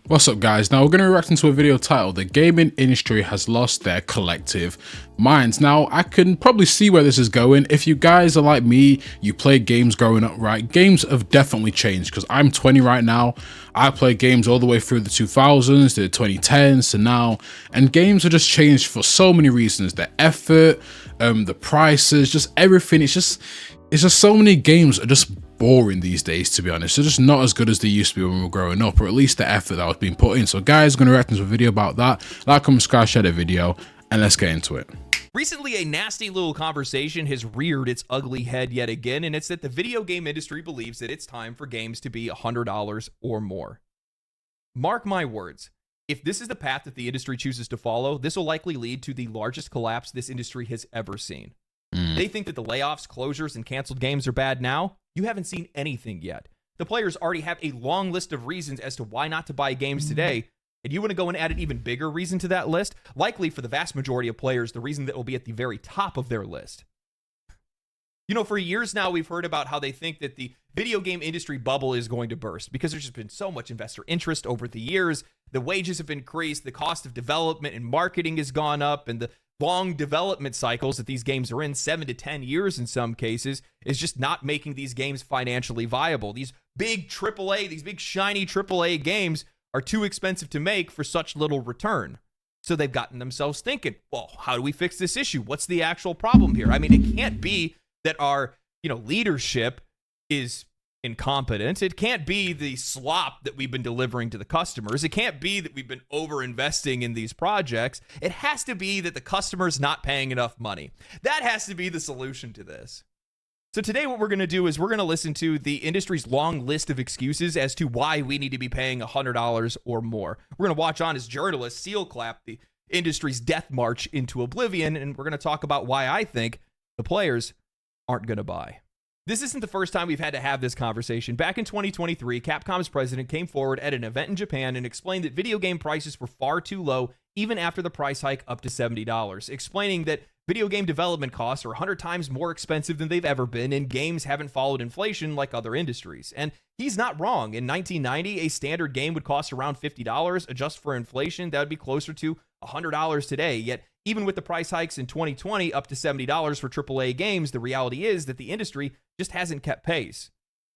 What's up guys, now we're going to react into a video titled "The gaming industry has lost their collective minds." Now I can probably see where this is going. If you guys are like me, you played games growing up, right? Games have definitely changed because I'm 20 right now. I played games all the way through the 2000s, the 2010s to now, and games have just changed for so many reasons. The effort, the prices, just everything. It's just so many games are just boring these days, to be honest. They're just not as good as they used to be when we were growing up, or at least the effort that was being put in. So guys, I'm going to react into a video about that. Like, comment, subscribe, share the video, and let's get into it. Recently, a nasty little conversation has reared its ugly head yet again, and it's that the video game industry believes that it's time for games to be $100 or more. Mark my words, if this is the path that the industry chooses to follow, this will likely lead to the largest collapse this industry has ever seen. They think that the layoffs, closures, and canceled games are bad now. You haven't seen anything yet. The players already have a long list of reasons as to why not to buy games today, and you want to go and add an even bigger reason to that list? Likely, for the vast majority of players, the reason that will be at the very top of their list. You know, for years now, we've heard about how they think that the video game industry bubble is going to burst because there's just been so much investor interest over the years. The wages have increased, the cost of development and marketing has gone up, and the long development cycles that these games are in, 7 to 10 years in some cases, is just not making these games financially viable. These big AAA, these big shiny AAA games are too expensive to make for such little return. So they've gotten themselves thinking, well, how do we fix this issue? What's the actual problem here? I mean, it can't be that our, leadership is incompetent. It can't be the slop that we've been delivering to the customers. It can't be that we've been over-investing in these projects. It has to be that the customer's not paying enough money. That has to be the solution to this. So today what we're going to do is we're going to listen to the industry's long list of excuses as to why we need to be paying $100 or more. We're going to watch on as journalists seal clap the industry's death march into oblivion, and we're going to talk about why I think the players aren't going to buy. This isn't the first time we've had to have this conversation. Back in 2023, Capcom's president came forward at an event in Japan and explained that video game prices were far too low even after the price hike up to $70, explaining that video game development costs are 100 times more expensive than they've ever been, and games haven't followed inflation like other industries. And he's not wrong. In 1990, a standard game would cost around $50. Adjust for inflation, that would be closer to $100 today. Yet, even with the price hikes in 2020 up to $70 for AAA games, the reality is that the industry just hasn't kept pace.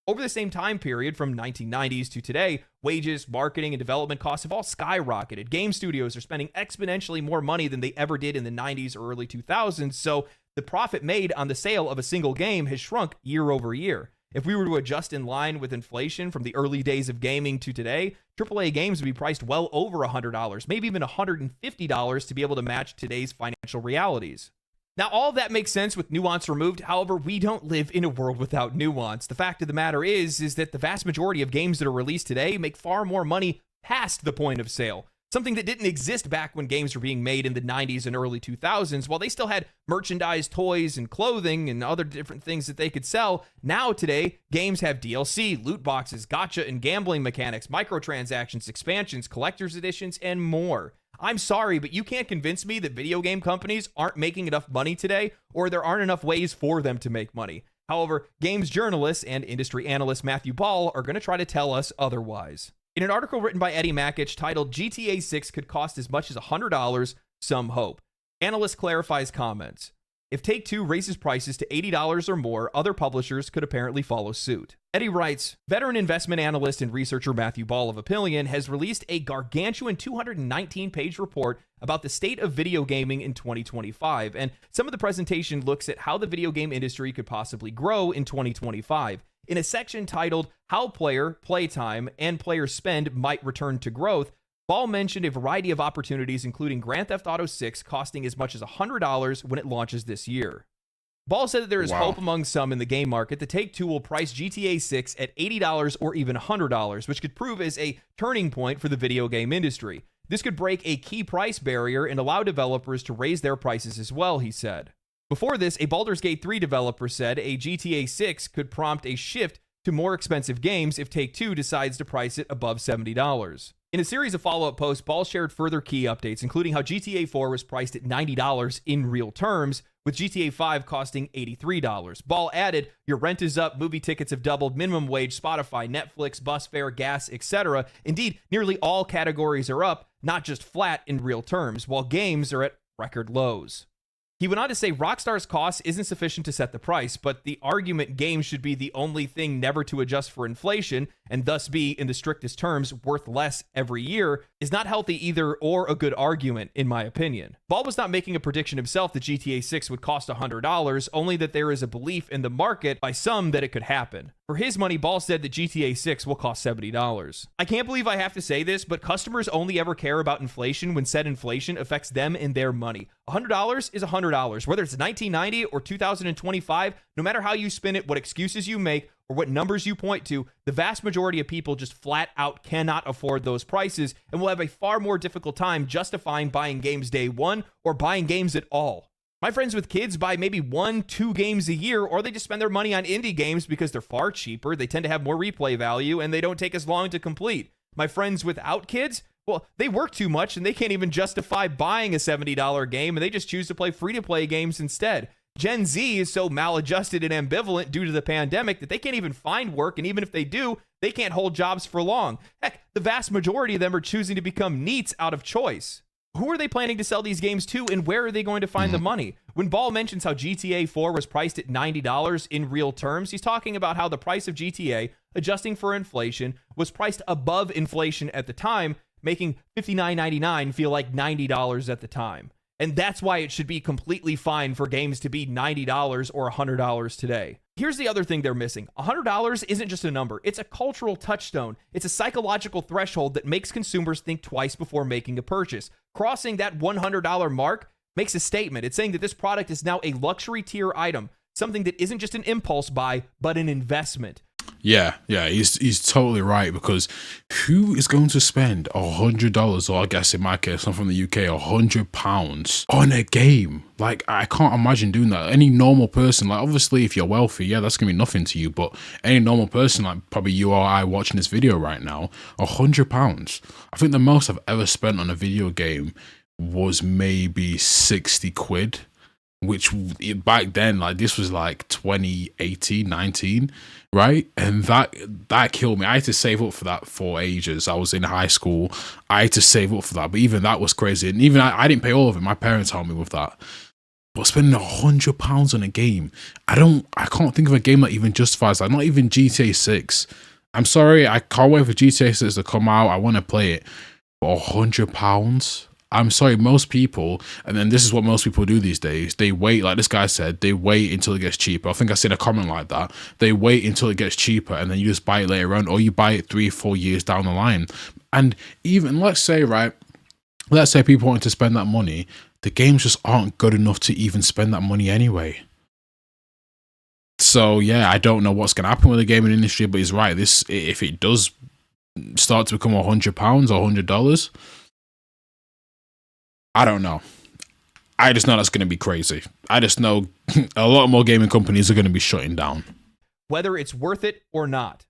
Over the same time period, from 1990s to today, wages, marketing, and development costs have all skyrocketed. Game studios are spending exponentially more money than they ever did in the 90s or early 2000s, so the profit made on the sale of a single game has shrunk year over year. If we were to adjust in line with inflation from the early days of gaming to today, AAA games would be priced well over $100, maybe even $150 to be able to match today's financial realities. Now, all of that makes sense with nuance removed. However, we don't live in a world without nuance. The fact of the matter is that the vast majority of games that are released today make far more money past the point of sale. Something that didn't exist back when games were being made in the 90s and early 2000s. While they still had merchandise, toys, and clothing and other different things that they could sell, now today, games have DLC, loot boxes, gacha and gambling mechanics, microtransactions, expansions, collector's editions, and more. I'm sorry, but you can't convince me that video game companies aren't making enough money today, or there aren't enough ways for them to make money. However, games journalists and industry analyst Matthew Ball are going to try to tell us otherwise. In an article written by Eddie Mackich titled "GTA6 could cost as much as $100, some hope," analyst clarifies comments. If Take-Two raises prices to $80 or more, other publishers could apparently follow suit. Eddie writes, veteran investment analyst and researcher Matthew Ball of Opinion has released a gargantuan 219-page report about the state of video gaming in 2025, and some of the presentation looks at how the video game industry could possibly grow in 2025. In a section titled "How Player, Playtime, and Player Spend Might Return to Growth," Ball mentioned a variety of opportunities, including Grand Theft Auto 6 costing as much as $100 when it launches this year. Ball said that there is hope among some in the game market that Take-Two will price GTA 6 at $80 or even $100, which could prove as a turning point for the video game industry. This could break a key price barrier and allow developers to raise their prices as well, he said. Before this, a Baldur's Gate 3 developer said a GTA 6 could prompt a shift to more expensive games if Take-Two decides to price it above $70. In a series of follow-up posts, Ball shared further key updates, including how GTA 4 was priced at $90 in real terms, with with GTA 5 costing $83. Ball added, your rent is up, movie tickets have doubled, minimum wage, Spotify, Netflix, bus fare, gas, etc. Indeed, nearly all categories are up, not just flat in real terms, while games are at record lows. He went on to say Rockstar's cost isn't sufficient to set the price, but the argument games should be the only thing never to adjust for inflation and thus be, in the strictest terms, worth less every year is not healthy either or a good argument, in my opinion. Ball was not making a prediction himself that GTA 6 would cost $100, only that there is a belief in the market by some that it could happen. For his money, Ball said that GTA 6 will cost $70. I can't believe I have to say this, but customers only ever care about inflation when said inflation affects them and their money. $100 is $100. Whether it's 1990 or 2025, no matter how you spin it, what excuses you make, or what numbers you point to, the vast majority of people just flat out cannot afford those prices and will have a far more difficult time justifying buying games day one or buying games at all. My friends with kids buy maybe 1-2 games a year, or they just spend their money on indie games because they're far cheaper, they tend to have more replay value, and they don't take as long to complete. My friends without kids, well, they work too much and they can't even justify buying a $70 game, and they just choose to play free-to-play games instead. Gen Z is so maladjusted and ambivalent due to the pandemic that they can't even find work, and even if they do, they can't hold jobs for long. Heck, the vast majority of them are choosing to become NEETs out of choice. Who are they planning to sell these games to, and where are they going to find the money? When Ball mentions how GTA 4 was priced at $90 in real terms, he's talking about how the price of GTA, adjusting for inflation, was priced above inflation at the time, making $59.99 feel like $90 at the time. And that's why it should be completely fine for games to be $90 or $100 today. Here's the other thing they're missing. $100 isn't just a number. It's a cultural touchstone. It's a psychological threshold that makes consumers think twice before making a purchase. Crossing that $100 mark makes a statement. It's saying that this product is now a luxury tier item, something that isn't just an impulse buy, but an investment. Yeah, he's totally right, because who is going to spend $100, or I guess in my case, I'm from the UK, £100 on a game? Like, I can't imagine doing that. Any normal person, like, obviously if you're wealthy, yeah, that's gonna be nothing to you, but any normal person, like probably you or I watching this video right now, £100. I think the most I've ever spent on a video game was maybe 60 quid, which back then, like, this was like 2018, 19, right? And that killed me. I had to save up for that for ages. I was in high school. I had to save up for that, but even that was crazy. And even I didn't pay all of it. My parents helped me with that. But spending £100 on a game, I can't think of a game that even justifies that. Not even GTA 6. I'm sorry, I can't wait for GTA 6 to come out. I want to play it. But £100? I'm sorry, most people, and then this is what most people do these days, they wait, like this guy said, they wait until it gets cheaper. I think I seen a comment like that. They wait until it gets cheaper and then you just buy it later on, or you buy it 3-4 years down the line. And even, let's say people want to spend that money, the games just aren't good enough to even spend that money anyway. So yeah, I don't know what's going to happen with the gaming industry, but he's right. If it does start to become £100 or $100, I don't know. I just know that's going to be crazy. I just know a lot more gaming companies are going to be shutting down. Whether it's worth it or not.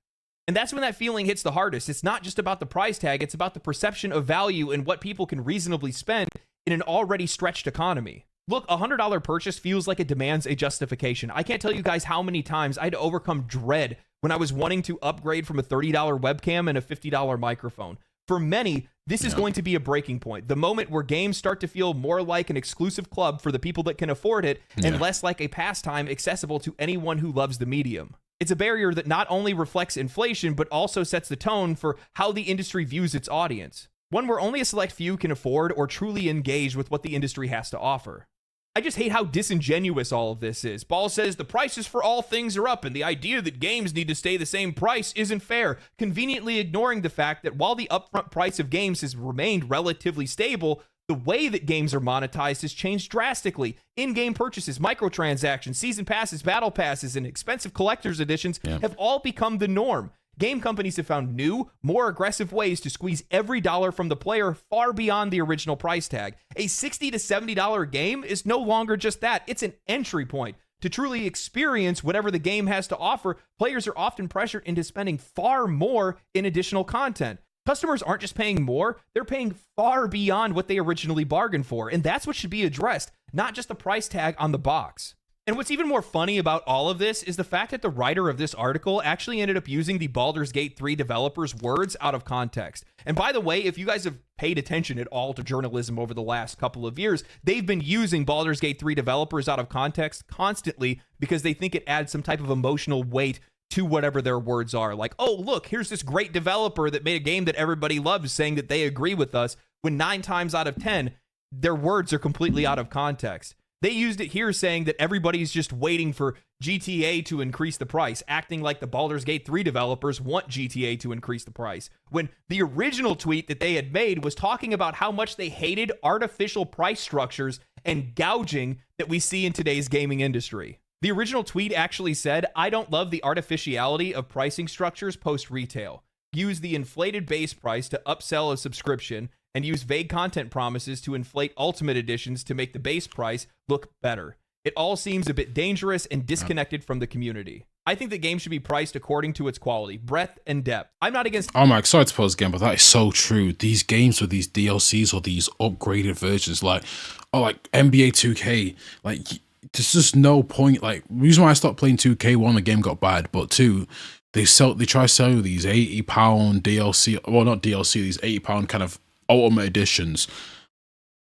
And that's when that feeling hits the hardest. It's not just about the price tag. It's about the perception of value and what people can reasonably spend in an already stretched economy. Look, a $100 purchase feels like it demands a justification. I can't tell you guys how many times I had to overcome dread when I was wanting to upgrade from a $30 webcam and a $50 microphone. For many, this is going to be a breaking point. The moment where games start to feel more like an exclusive club for the people that can afford it and less like a pastime accessible to anyone who loves the medium. It's a barrier that not only reflects inflation, but also sets the tone for how the industry views its audience. One where only a select few can afford or truly engage with what the industry has to offer. I just hate how disingenuous all of this is. Ball says the prices for all things are up, and the idea that games need to stay the same price isn't fair, conveniently ignoring the fact that while the upfront price of games has remained relatively stable, the way that games are monetized has changed drastically. In-game purchases, microtransactions, season passes, battle passes, and expensive collector's editions have all become the norm. Game companies have found new, more aggressive ways to squeeze every dollar from the player far beyond the original price tag. A $60 to $70 game is no longer just that. It's an entry point. To truly experience whatever the game has to offer, players are often pressured into spending far more in additional content. Customers aren't just paying more, they're paying far beyond what they originally bargained for, and that's what should be addressed. not just the price tag on the box. And what's even more funny about all of this is the fact that the writer of this article actually ended up using the Baldur's Gate 3 developers' words out of context. And by the way, if you guys have paid attention at all to journalism over the last couple of years, they've been using Baldur's Gate 3 developers out of context constantly because they think it adds some type of emotional weight to whatever their words are. Like, oh, look, here's this great developer that made a game that everybody loves saying that they agree with us, when 9 times out of 10, their words are completely out of context. They used it here saying that everybody's just waiting for GTA to increase the price, acting like the Baldur's Gate 3 developers want GTA to increase the price, when the original tweet that they had made was talking about how much they hated artificial price structures and gouging that we see in today's gaming industry. The original tweet actually said, "I don't love the artificiality of pricing structures post-retail. Use the inflated base price to upsell a subscription and use vague content promises to inflate ultimate editions to make the base price look better. It all seems a bit dangerous and disconnected from the community. I think the game should be priced according to its quality, breadth, and depth. I'm not against..." Oh my, sorry to pause again, but that is so true. These games with these DLCs or these upgraded versions, like NBA 2K, like there's just no point. Like, the reason why I stopped playing 2K, one, the game got bad, but two, they try to sell you these £80 DLC, well, not DLC, these £80 kind of ultimate editions,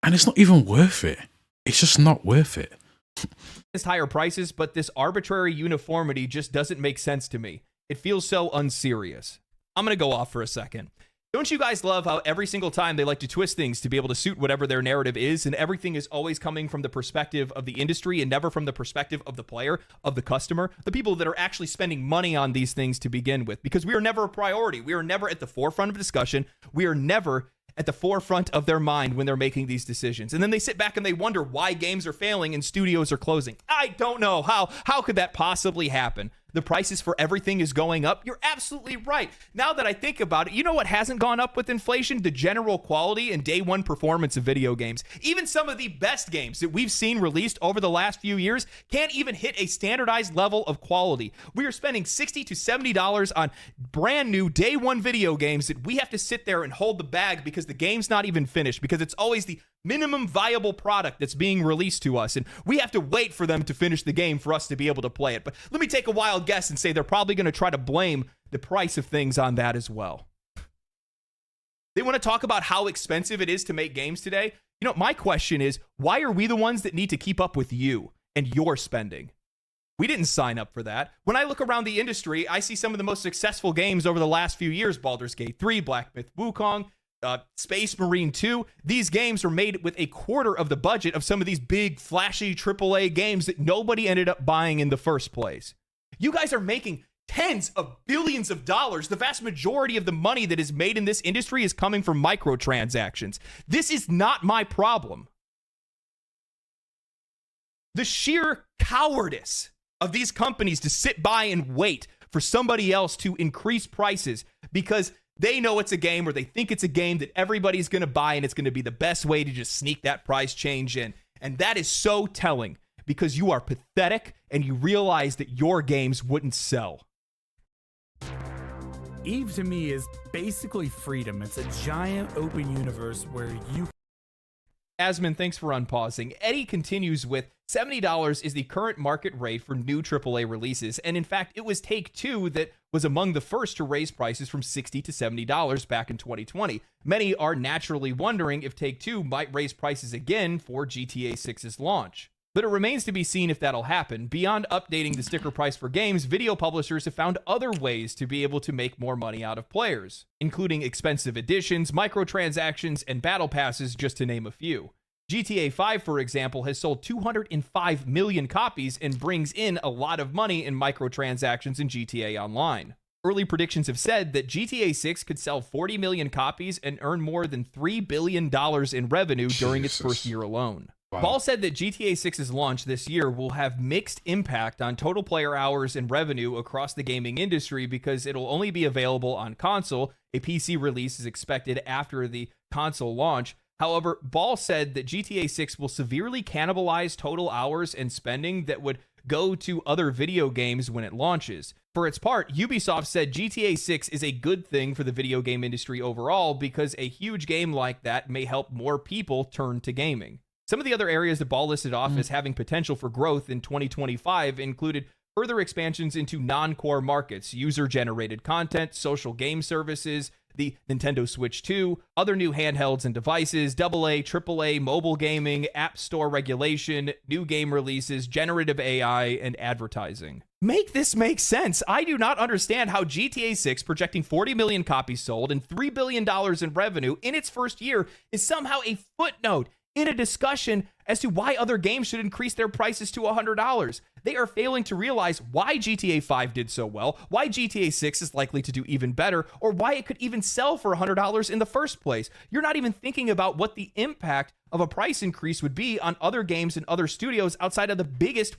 and it's not even worth it. It's just not worth it. Higher prices, but this arbitrary uniformity just doesn't make sense to me. It feels so unserious. I'm gonna go off for a second. Don't you guys love how every single time they like to twist things to be able to suit whatever their narrative is, and everything is always coming from the perspective of the industry and never from the perspective of the player, of the customer, the people that are actually spending money on these things to begin with? Because we are never a priority. We are never at the forefront of discussion. We are never at the forefront of their mind when they're making these decisions. And then they sit back and they wonder why games are failing and studios are closing. I don't know. How could that possibly happen? The prices for everything is going up. You're absolutely right. Now that I think about it, you know what hasn't gone up with inflation? The general quality and day one performance of video games. Even some of the best games that we've seen released over the last few years can't even hit a standardized level of quality. We are spending $60 to $70 on brand new day one video games that we have to sit there and hold the bag because the game's not even finished, because it's always the minimum viable product that's being released to us, and we have to wait for them to finish the game for us to be able to play it. But let me take a wild guess and say they're probably going to try to blame the price of things on that as well. They want to talk about how expensive it is to make games today. You know, my question is, why are we the ones that need to keep up with you and your spending? We didn't sign up for that. When I look around the industry, I see some of the most successful games over the last few years: Baldur's Gate 3, Black Myth Wukong, Space Marine 2. These games were made with a quarter of the budget of some of these big, flashy AAA games that nobody ended up buying in the first place. You guys are making tens of billions of dollars. The vast majority of the money that is made in this industry is coming from microtransactions. This is not my problem. The sheer cowardice of these companies to sit by and wait for somebody else to increase prices because they know it's a game, or they think it's a game that everybody's going to buy, and it's going to be the best way to just sneak that price change in. And that is so telling, because you are pathetic and you realize that your games wouldn't sell. EVE to me is basically freedom. It's a giant open universe where you... Asman, thanks for unpausing. Eddie continues with, $70 is the current market rate for new AAA releases, and in fact, it was Take-Two that was among the first to raise prices from $60 to $70 back in 2020. Many are naturally wondering if Take-Two might raise prices again for GTA 6's launch. But it remains to be seen if that'll happen. Beyond updating the sticker price for games, video publishers have found other ways to be able to make more money out of players, including expensive editions, microtransactions, and battle passes, just to name a few. GTA 5, for example, has sold 205 million copies and brings in a lot of money in microtransactions in GTA Online. Early predictions have said that GTA 6 could sell 40 million copies and earn more than $3 billion in revenue during its first year alone. Wow. Ball said that GTA 6's launch this year will have mixed impact on total player hours and revenue across the gaming industry because it'll only be available on console. A PC release is expected after the console launch. However, Ball said that GTA 6 will severely cannibalize total hours and spending that would go to other video games when it launches. For its part, Ubisoft said GTA 6 is a good thing for the video game industry overall because a huge game like that may help more people turn to gaming. Some of the other areas that Ball listed off as having potential for growth in 2025 included further expansions into non-core markets, user-generated content, social game services, the Nintendo Switch 2, other new handhelds and devices, AA, AAA, mobile gaming, app store regulation, new game releases, generative AI, and advertising. Make this make sense. I do not understand how GTA 6, projecting 40 million copies sold and $3 billion in revenue in its first year, is somehow a footnote in a discussion as to why other games should increase their prices to $100. They are failing to realize why GTA 5 did so well, why GTA 6 is likely to do even better, or why it could even sell for $100 in the first place. You're not even thinking about what the impact of a price increase would be on other games and other studios outside of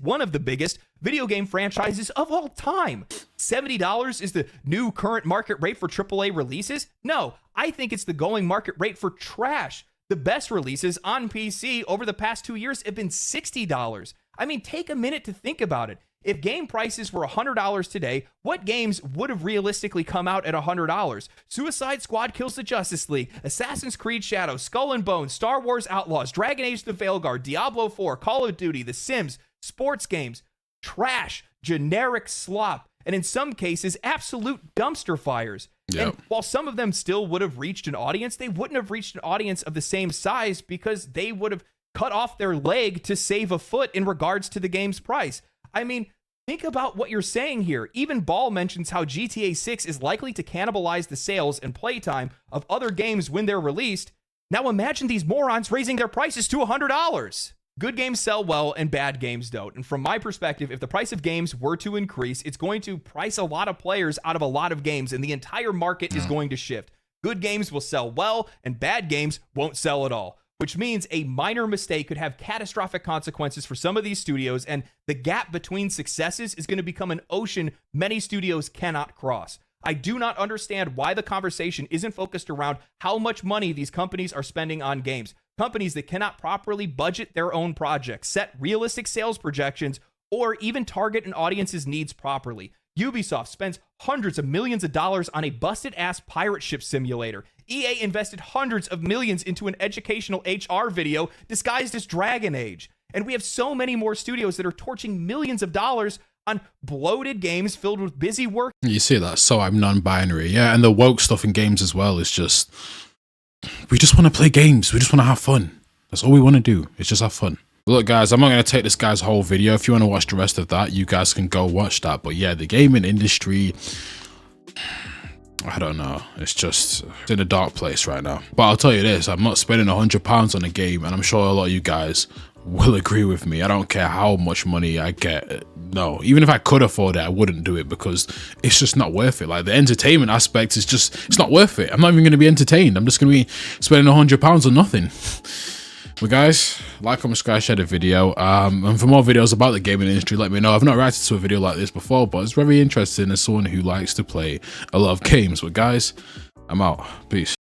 one of the biggest video game franchises of all time. $70 is the new current market rate for AAA releases? No, I think it's the going market rate for trash. The best releases on PC over the past 2 years have been $60. I mean, take a minute to think about it. If game prices were $100 today, what games would have realistically come out at $100? Suicide Squad Kills the Justice League, Assassin's Creed Shadows, Skull and Bones, Star Wars Outlaws, Dragon Age The Veilguard, Diablo 4, Call of Duty, The Sims, sports games, trash, generic slop, and in some cases, absolute dumpster fires. Yep. And while some of them still would have reached an audience, they wouldn't have reached an audience of the same size because they would have cut off their leg to save a foot in regards to the game's price. I mean, think about what you're saying here. Even Ball mentions how GTA 6 is likely to cannibalize the sales and playtime of other games when they're released. Now imagine these morons raising their prices to $100. Good games sell well and bad games don't. And from my perspective, if the price of games were to increase, it's going to price a lot of players out of a lot of games, and the entire market is going to shift. Good games will sell well, and bad games won't sell at all, which means a minor mistake could have catastrophic consequences for some of these studios, and the gap between successes is going to become an ocean many studios cannot cross. I do not understand why the conversation isn't focused around how much money these companies are spending on games. Companies that cannot properly budget their own projects, set realistic sales projections, or even target an audience's needs properly. Ubisoft spends hundreds of millions of dollars on a busted-ass pirate ship simulator. EA invested hundreds of millions into an educational HR video disguised as Dragon Age. And we have so many more studios that are torching millions of dollars on bloated games filled with busy work. You see that, so I'm non-binary. Yeah, and the woke stuff in games as well is just... We just want to play games. We just want to have fun. That's all we want to do. It's just have fun. Look, guys, I'm not going to take this guy's whole video. If you want to watch the rest of that, you guys can go watch that. But yeah, the gaming industry, I don't know. It's in a dark place right now. But I'll tell you this, I'm not spending £100 on a game, and I'm sure a lot of you guys will agree with me. I don't care how much money I get. No, even if I could afford it, I wouldn't do it because it's just not worth it. Like, the entertainment aspect is just, it's not worth it. I'm not even going to be entertained. I'm just going to be spending £100 on nothing. But guys, like, comment, subscribe, share the video. And for more videos about the gaming industry, let me know. I've not reacted to a video like this before, but it's very interesting as someone who likes to play a lot of games. But guys, I'm out. Peace.